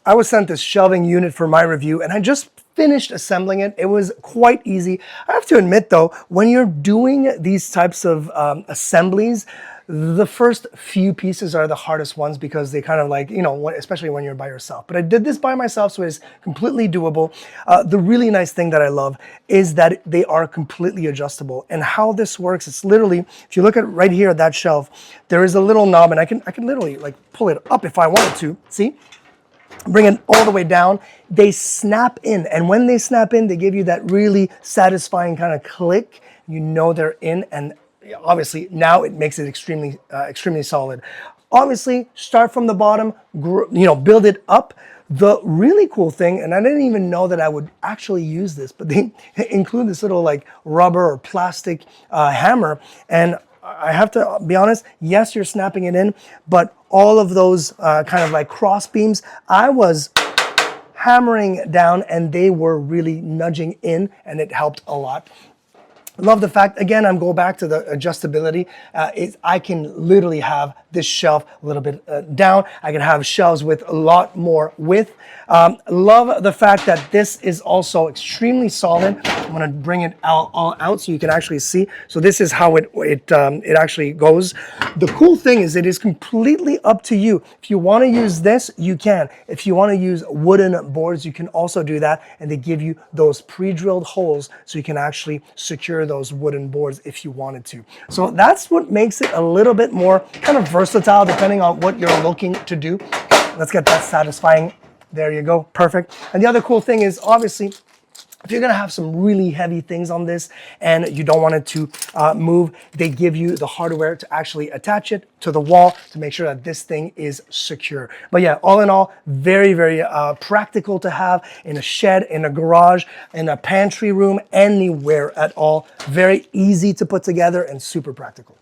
I was sent this shelving unit for my review, and I just finished assembling it. It was quite easy. I have to admit though, when you're doing these types of assemblies, the first few pieces are the hardest ones because they kind of like, you know, especially when you're by yourself. But I did this by myself, so it's completely doable. The really nice thing that I love is that they are completely adjustable. And how this works, it's literally, if you look at right here at that shelf, there is a little knob, and I can literally like pull it up if I wanted to. See? Bring it all the way down. They snap in, and when they snap in, they give you that really satisfying kind of click. You know they're in, and obviously now it makes it extremely solid. Obviously, start from the bottom, build it up. The really cool thing, and I didn't even know that I would actually use this, but they include this little like rubber or plastic hammer, and I have to be honest, yes, you're snapping it in, but all of those kind of like cross beams, I was hammering down and they were really nudging in, and it helped a lot. Love the fact, again, I'm going back to the adjustability. I can literally have this shelf a little bit down. I can have shelves with a lot more width. Love the fact that this is also extremely solid. I'm gonna bring it all out so you can actually see. So this is how it actually goes. The cool thing is it is completely up to you. If you wanna use this, you can. If you wanna use wooden boards, you can also do that. And they give you those pre-drilled holes so you can actually secure those wooden boards if you wanted to. So that's what makes it a little bit more kind of versatile depending on what you're looking to do. Let's get that satisfying. There you go, perfect. And the other cool thing is obviously, if you're gonna have some really heavy things on this and you don't want it to move, they give you the hardware to actually attach it to the wall to make sure that this thing is secure. But yeah, all in all, very, very practical to have in a shed, in a garage, in a pantry room, anywhere at all. Very easy to put together and super practical.